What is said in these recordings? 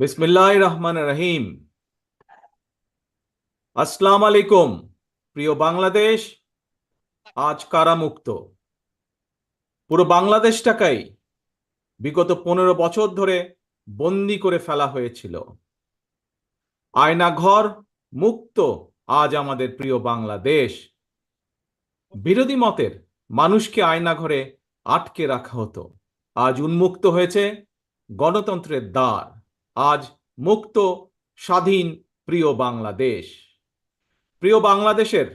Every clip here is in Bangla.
বিসমিল্লাহির রহমানির রহিম। আসসালামু আলাইকুম। প্রিয় বাংলাদেশ, আজ কারামুক্ত। পুরো বাংলাদেশটাকেই বিগত 15 বছর ধরে বন্দি করে ফেলা হয়েছিল। আয়নাঘর মুক্ত আজ আমাদের প্রিয় বাংলাদেশ। বিরোধী মতের মানুষকে আয়নাঘরে আটকে রাখা হতো, আজ উন্মুক্ত হয়েছে গণতন্ত্রের দ্বার। আজ মুক্ত, স্বাধীন প্রিয় বাংলাদেশ। প্রিয় বাংলাদেশের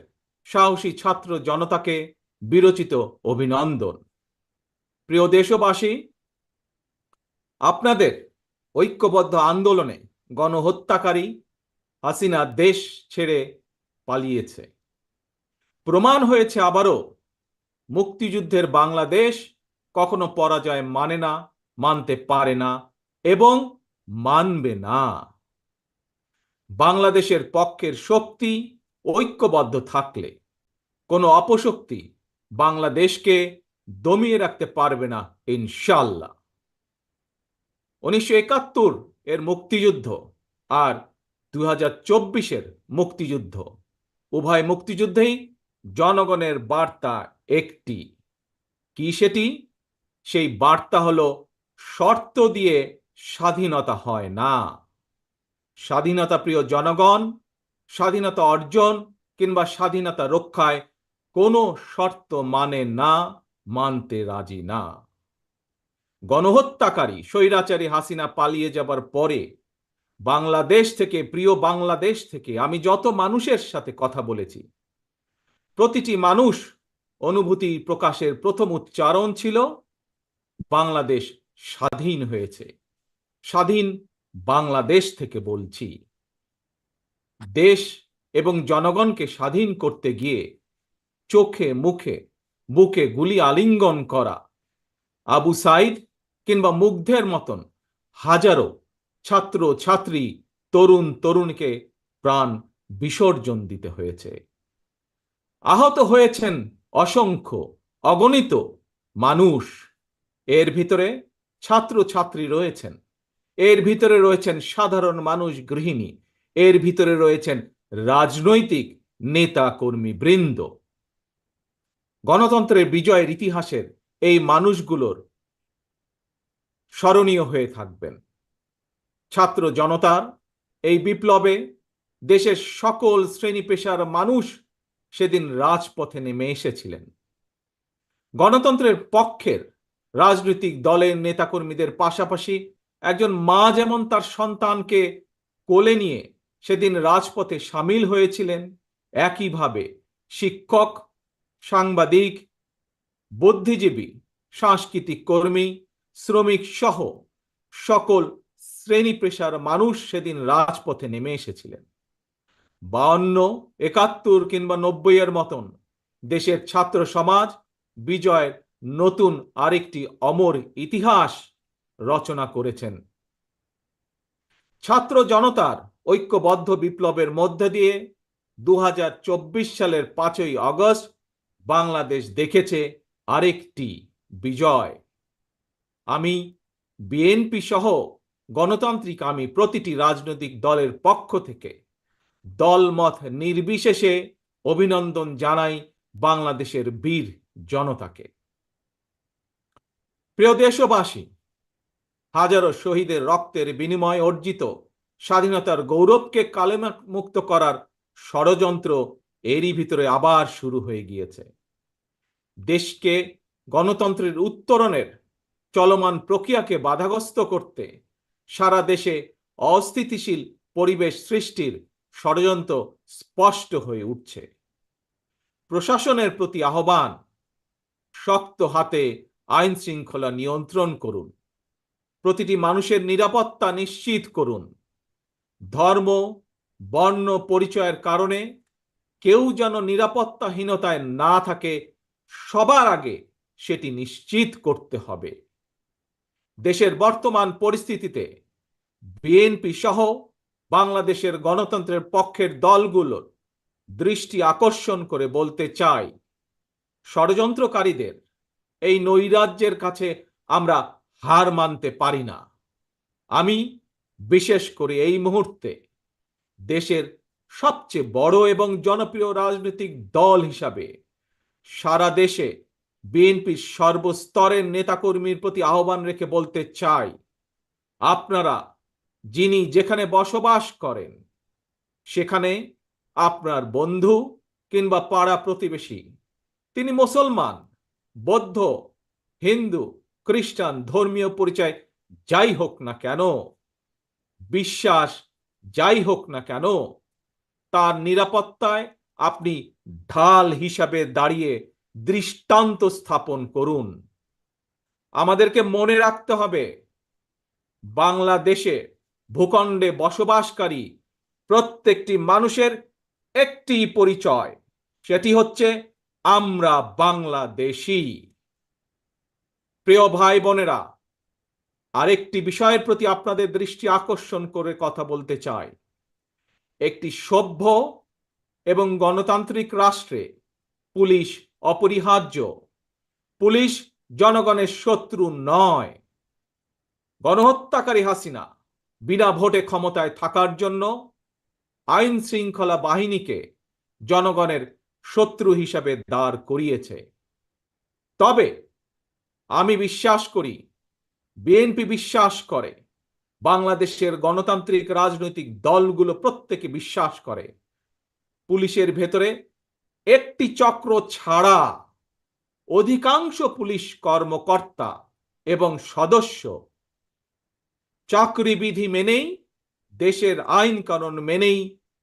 সাহসী ছাত্র জনতাকে বিরচিত অভিনন্দন। প্রিয় দেশবাসী, আপনাদের ঐক্যবদ্ধ আন্দোলনে গণহত্যাকারী হাসিনা দেশ ছেড়ে পালিয়েছে। প্রমাণ হয়েছে আবারও মুক্তিযুদ্ধের বাংলাদেশ কখনো পরাজয় মানে না, মানতে পারে না এবং মানবে না। বাংলাদেশের পক্ষের শক্তি ঐক্যবদ্ধ থাকলে কোনো অপশক্তি বাংলাদেশকে দমিয়ে রাখতে পারবে না ইনশাল্লাহ। 1971 এর মুক্তিযুদ্ধ আর 2024-এর মুক্তিযুদ্ধ, উভয় মুক্তিযুদ্ধেই জনগণের বার্তা একটি। কি সেটি? সেই বার্তা হলো, শর্ত দিয়ে স্বাধীনতা হয় না। স্বাধীনতা প্রিয় জনগণ, স্বাধীনতা অর্জন কিংবা স্বাধীনতা রক্ষায় কোনো শর্ত মানে না, মানতে রাজি না। গণহত্যাকারী স্বৈরাচারী হাসিনা পালিয়ে যাবার পরে বাংলাদেশ থেকে, প্রিয় বাংলাদেশ থেকে আমি যত মানুষের সাথে কথা বলেছি, প্রতিটি মানুষ অনুভূতি প্রকাশের প্রথম উচ্চারণ ছিল, বাংলাদেশ স্বাধীন হয়েছে। স্বাধীন বাংলাদেশ থেকে বলছি। দেশ এবং জনগণকে স্বাধীন করতে গিয়ে চোখে মুখে বুকে গুলি আলিঙ্গন করা আবু সাইদ কিংবা মুগ্ধের মতন হাজারো ছাত্র ছাত্রী, তরুণ তরুণীকে প্রাণ বিসর্জন দিতে হয়েছে। আহত হয়েছেন অসংখ্য, অগণিত মানুষ। এর ভিতরে ছাত্র ছাত্রী রয়েছেন, এর ভিতরে রয়েছেন সাধারণ মানুষ, গৃহিণী, এর ভিতরে রয়েছেন রাজনৈতিক নেতা কর্মী বৃন্দ। গণতন্ত্রের বিজয়ের ইতিহাসের এই মানুষগুলোর স্মরণীয় হয়ে থাকবেন। ছাত্র জনতার এই বিপ্লবে দেশের সকল শ্রেণী পেশার মানুষ সেদিন রাজপথে নেমে এসেছিলেন। গণতন্ত্রের পক্ষের রাজনৈতিক দলের নেতাকর্মীদের পাশাপাশি একজন মা যেমন তার সন্তানকে কোলে নিয়ে সেদিন রাজপথে সামিল হয়েছিলেন, একইভাবে শিক্ষক, সাংবাদিক, বুদ্ধিজীবী, সাংস্কৃতিক কর্মী, শ্রমিক সহ সকল শ্রেণী পেশার মানুষ সেদিন রাজপথে নেমে এসেছিলেন। 52, 71 কিংবা 90-এর মতন দেশের ছাত্র সমাজ বিজয়ের নতুন আরেকটি অমর ইতিহাস রচনা করেছেন। ছাত্র জনতার ঐক্যবদ্ধ বিপ্লবের মধ্য দিয়ে 2024 সালের 5ই আগস্ট বাংলাদেশ দেখেছে আরেকটি বিজয়। আমি বিএনপি সহ গণতান্ত্রিক আমি প্রতিটি রাজনৈতিক দলের পক্ষ থেকে দলমত নির্বিশেষে অভিনন্দন জানাই বাংলাদেশের বীর জনতাকে। প্রিয় দেশবাসী, হাজারো শহীদের রক্তের বিনিময়ে অর্জিত স্বাধীনতার গৌরবকে কালেমুক্ত করার ষড়যন্ত্র এরই ভিতরে আবার শুরু হয়ে গিয়েছে। দেশকে গণতন্ত্রের উত্তরণের চলমান প্রক্রিয়াকে বাধাগ্রস্ত করতে সারা দেশে অস্থিতিশীল পরিবেশ সৃষ্টির ষড়যন্ত্র স্পষ্ট হয়ে উঠছে। প্রশাসনের প্রতি আহ্বান, শক্ত হাতে আইন শৃঙ্খলা নিয়ন্ত্রণ করুন, প্রতিটি মানুষের নিরাপত্তা নিশ্চিত করুন। ধর্ম, বর্ণ পরিচয়ের কারণে কেউ যেন নিরাপত্তাহীনতায় না থাকে, সবার আগে সেটি নিশ্চিত করতে হবে। দেশের বর্তমান পরিস্থিতিতে বিএনপি সহ বাংলাদেশের গণতন্ত্রের পক্ষের দলগুলোর দৃষ্টি আকর্ষণ করে বলতে চাই, ষড়যন্ত্রকারীদের এই নৈরাজ্যের কাছে আমরা হার মানতে পারি না। আমি বিশেষ করে এই মুহূর্তে দেশের সবচেয়ে বড় এবং জনপ্রিয় রাজনৈতিক দল হিসাবে সারা দেশে বিএনপির সর্বস্তরের নেতাকর্মীর প্রতি আহ্বান রেখে বলতে চাই, আপনারা যিনি যেখানে বসবাস করেন সেখানে আপনার বন্ধু কিংবা পাড়া প্রতিবেশী, তিনি মুসলমান, বৌদ্ধ, হিন্দু, খ্রিস্টান, ধর্মীয় পরিচয় যাই হোক না কেন, বিশ্বাস যাই হোক না কেন, তার নিরাপত্তায় আপনি ঢাল হিসাবে দাঁড়িয়ে দৃষ্টান্ত স্থাপন করুন। আমাদেরকে মনে রাখতে হবে, বাংলাদেশে ভূখণ্ডে বসবাসকারী প্রত্যেকটি মানুষের একটি পরিচয়, সেটি হচ্ছে আমরা বাংলাদেশী। প্রিয় ভাই বোনেরা, আরেকটি বিষয়ের প্রতি আপনাদের দৃষ্টি আকর্ষণ করে কথা বলতে চাই। একটি সভ্য এবং গণতান্ত্রিক রাষ্ট্রে পুলিশ অপরিহার্য। পুলিশ জনগণের শত্রু নয়। গণহত্যাকারী হাসিনা বিনা ভোটে ক্ষমতায় থাকার জন্য আইন শৃঙ্খলা বাহিনীকে জনগণের শত্রু হিসাবে দাঁড় করিয়েছে। তবে আমি বিশ্বাস করি, বিএনপি বিশ্বাস করে, বাংলাদেশের গণতান্ত্রিক রাজনৈতিক দলগুলো প্রত্যেকে বিশ্বাস করে, পুলিশের ভেতরে একটি চক্র ছাড়া অধিকাংশ পুলিশ কর্মকর্তা এবং সদস্য চাকরিবিধি মেনেই, দেশের আইন কানুন মেনেই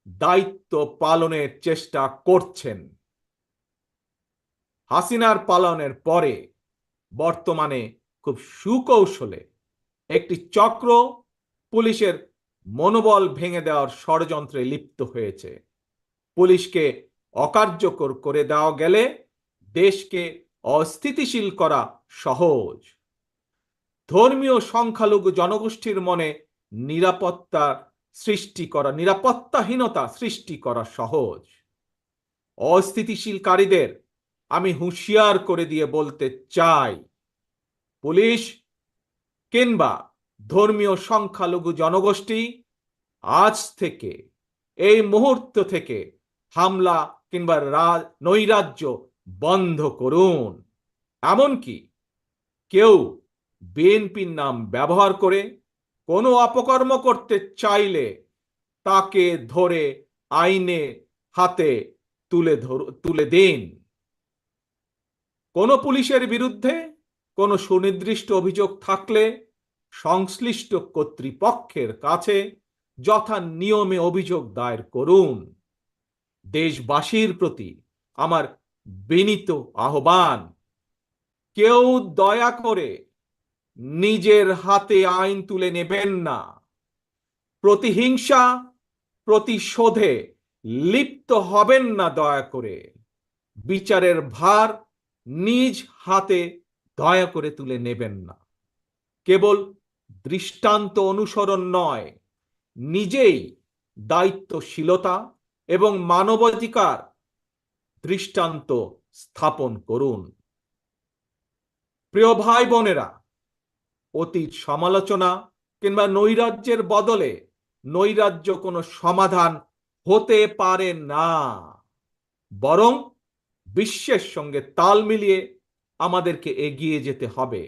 দায়িত্ব পালনের চেষ্টা করছেন। হাসিনার পালনের পরে বর্তমানে খুব সুকৌশলে একটি চক্র পুলিশের মনোবল ভেঙে দেওয়ার ষড়যন্ত্রে লিপ্ত হয়েছে। পুলিশকে অকার্যকর করে দেওয়া গেলে দেশকে অস্থিতিশীল করা সহজ। ধর্মীয় সংখ্যালঘু জনগোষ্ঠীর মনে নিরাপত্তাহীনতা সৃষ্টি করা সহজ। অস্থিতিশীলকারীদের আমি হুঁশিয়ার করে দিয়ে বলতে চাই, পুলিশ কিংবা ধর্মীয় সংখ্যালঘু জনগোষ্ঠী আজ থেকে, এই মুহূর্ত থেকে হামলা কিংবা নৈরাজ্য বন্ধ করুন। এমনকি কেউ বিএনপির নাম ব্যবহার করে কোনো অপকর্ম করতে চাইলে তাকে ধরে আইনে হাতে তুলে দিন। কোনো পুলিশের বিরুদ্ধে কোনো সুনির্দিষ্ট অভিযোগ থাকলে সংশ্লিষ্ট কর্তৃপক্ষের কাছে যথা নিয়মে অভিযোগ দায়ের করুন। দেশবাসীর প্রতি আমার বিনীত আহ্বান, কেউ দয়া করে নিজের হাতে আইন তুলে নেবেন না। প্রতিহিংসা, প্রতিশোধে লিপ্ত হবেন না দয়া করে। বিচারের ভার নিজ হাতে দয়া করে তুলে নেবেন না। কেবল দৃষ্টান্ত অনুসরণ নয়, নিজেই দায়িত্বশীলতা এবং মানবাধিকার দৃষ্টান্ত স্থাপন করুন। প্রিয় ভাই বোনেরা, অতীত সমালোচনা কিংবা নৈরাজ্যের বদলে নৈরাজ্য কোনো সমাধান হতে পারে না, বরং বিশ্বের সঙ্গে তাল মিলিয়ে আমাদেরকে এগিয়ে যেতে হবে।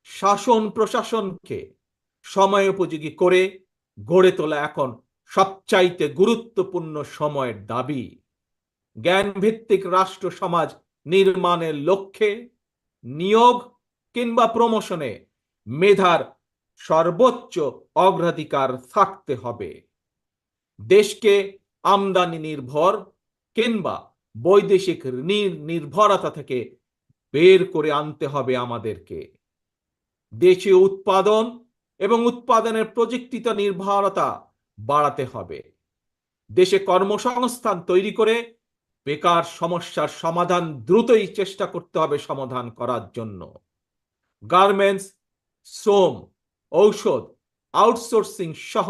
শাসন প্রশাসনকে সময়োপযোগী করে গড়ে তোলা এখন সবচাইতে গুরুত্বপূর্ণ সময়ের দাবি। জ্ঞানভিত্তিক রাষ্ট্র সমাজ নির্মাণের লক্ষ্যে নিয়োগ কিংবা প্রমোশনে মেধার সর্বোচ্চ অগ্রাধিকার থাকতে হবে। দেশকে আমদানি নির্ভর কিংবা বৈদেশিক নির্ভরতা থেকে বের করে আনতে হবে আমাদেরকে। দেশীয় উৎপাদন এবং উৎপাদনের প্রযুক্তিত নির্ভরতা বাড়াতে হবে। দেশে কর্মসংস্থান তৈরি করে বেকার সমস্যার সমাধান দ্রুতই চেষ্টা করতে হবে সমাধান করার জন্য। গার্মেন্টস, শ্রম, ঔষধ, আউটসোর্সিং সহ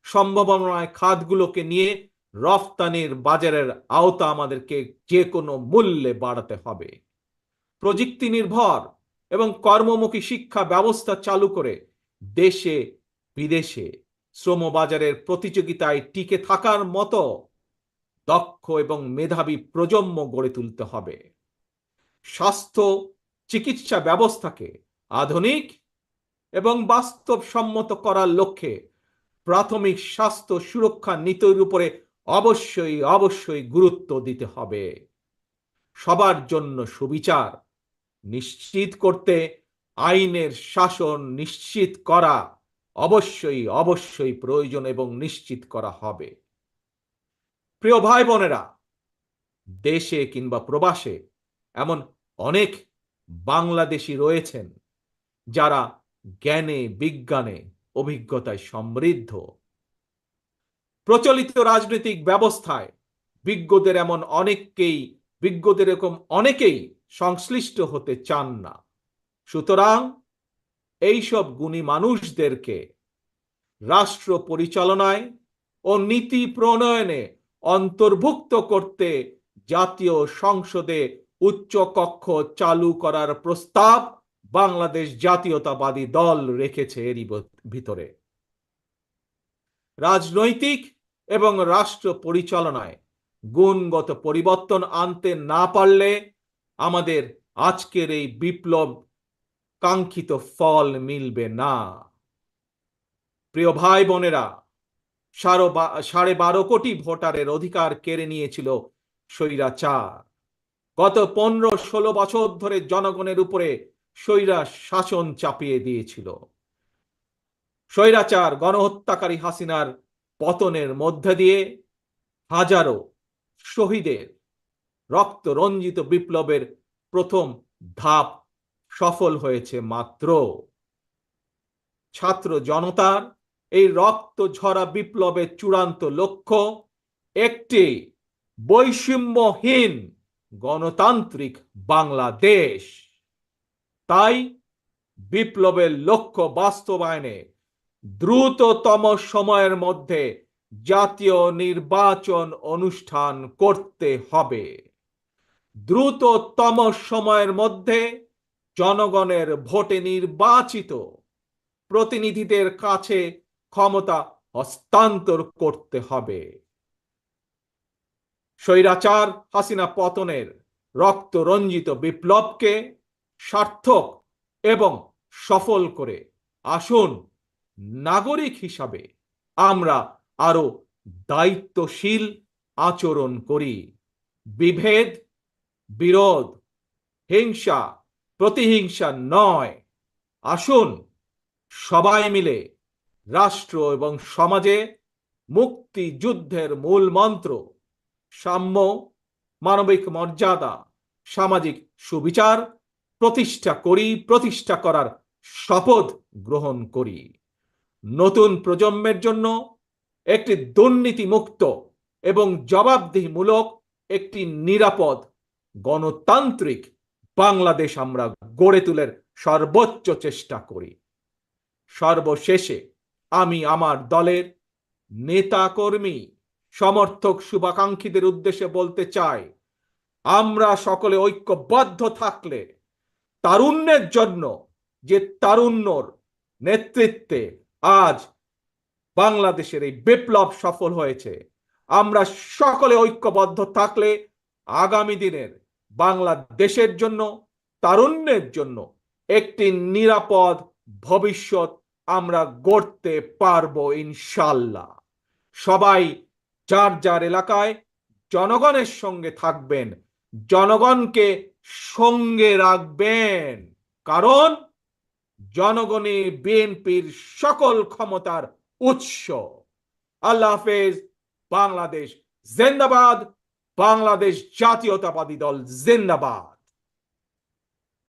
সম্ভাবনায় খাতগুলোকে নিয়ে রফতানির বাজারের আওতা আমাদেরকে যে কোনো মূল্যে বাড়াতে হবে। প্রযুক্তি নির্ভর এবং কর্মমুখী শিক্ষা ব্যবস্থা চালু করে দেশে বিদেশে শ্রমবাজারের প্রতিযোগিতায় টিকে থাকার মতো দক্ষ এবং মেধাবী প্রজন্ম গড়ে তুলতে হবে। স্বাস্থ্য চিকিৎসা ব্যবস্থাকে আধুনিক এবং বাস্তবসম্মত করার লক্ষ্যে প্রাথমিক স্বাস্থ্য সুরক্ষা নীতির উপরে অবশ্যই গুরুত্ব দিতে হবে। সবার জন্য সুবিচার নিশ্চিত করতে আইনের শাসন নিশ্চিত করা অবশ্যই প্রয়োজন এবং নিশ্চিত করা হবে। প্রিয় ভাই বোনেরা, দেশে কিংবা প্রবাসে এমন অনেক বাংলাদেশি রয়েছেন যারা জ্ঞানে বিজ্ঞানে অভিজ্ঞতায় সমৃদ্ধ। প্রচলিত রাজনৈতিক ব্যবস্থায় বিজ্ঞদের এরকম অনেকেই সংশ্লিষ্ট হতে চান না। সুতরাং এইসব গুণী মানুষদেরকে রাষ্ট্র পরিচালনায় ও নীতি প্রণয়নে অন্তর্ভুক্ত করতে জাতীয় সংসদে উচ্চ কক্ষ চালু করার প্রস্তাব বাংলাদেশ জাতীয়তাবাদী দল রেখেছে এরই ভিতরে। রাজনৈতিক এবং রাষ্ট্র পরিচালনায় গুণগত পরিবর্তন আনতে না পারলে আমাদের আজকের এই বিপ্লব কাঙ্ক্ষিত ফল মিলবে না। প্রিয় ভাই বোনেরা, 12.5 কোটি ভোটারের অধিকার কেড়ে নিয়েছিল স্বৈরাচার। গত 15-16 বছর ধরে জনগণের উপরে স্বৈরা শাসন চাপিয়ে দিয়েছিল। স্বৈরাচার গণহত্যাকারী হাসিনার পতনের মধ্যে দিয়ে হাজারো শহীদের রক্ত রঞ্জিত বিপ্লবের প্রথম ধাপ সফল হয়েছে মাত্র। ছাত্র জনতার এই রক্ত ঝরা বিপ্লবের চূড়ান্ত লক্ষ্য একটি বৈষম্যহীন গণতান্ত্রিক বাংলাদেশ। তাই বিপ্লবের লক্ষ্য বাস্তবায়নে দ্রুততম সময়ের মধ্যে জাতীয় নির্বাচন অনুষ্ঠান করতে হবে। দ্রুততম সময়ের মধ্যে জনগণের ভোটে নির্বাচিত প্রতিনিধিদের কাছে ক্ষমতা হস্তান্তর করতে হবে। স্বৈরাচার হাসিনা পতনের রক্ত রঞ্জিত বিপ্লবকে সার্থক এবং সফল করে আসুন নাগরিক হিসাবে আমরা আরো দায়িত্বশীল আচরণ করি। বিভেদ, বিরোধ, হিংসা, প্রতিহিংসা নয়। আসুন সবাই মিলে রাষ্ট্র এবং সমাজে মুক্তিযুদ্ধের মূল মন্ত্র সাম্য, মানবিক মর্যাদা, সামাজিক সুবিচার প্রতিষ্ঠা করার শপথ গ্রহণ করি। নতুন প্রজন্মের জন্য একটি দুর্নীতিমুক্ত এবং জবাবদিহিমূলক একটি নিরাপদ গণতান্ত্রিক বাংলাদেশ আমরা গড়ে তোলার সর্বোচ্চ চেষ্টা করি। সর্বশেষে আমি আমার দলের নেতা কর্মী সমর্থক শুভাকাঙ্ক্ষীদের উদ্দেশ্যে বলতে চাই, আমরা সকলে ঐক্যবদ্ধ থাকলে তারুণ্যের জন্য যে তারুণ্যর নেতৃত্বে আজ বাংলাদেশের এই বিপ্লব সফল হয়েছে, আমরা সকলে ঐক্যবদ্ধ থাকলে আগামী দিনের বাংলাদেশের জন্য তারুণ্যের জন্য একটি নিরাপদ ভবিষ্যৎ আমরা গড়তে পারবো ইনশাল্লাহ। সবাই যার যার এলাকায় জনগণের সঙ্গে থাকবেন, জনগণকে সঙ্গে রাখবেন, কারণ জনগণই বিএনপির সকল ক্ষমতার উৎস। আল্লাহ হাফেজ। বাংলাদেশ জিন্দাবাদ। বাংলাদেশ জাতীয়তাবাদী দল জিন্দাবাদ।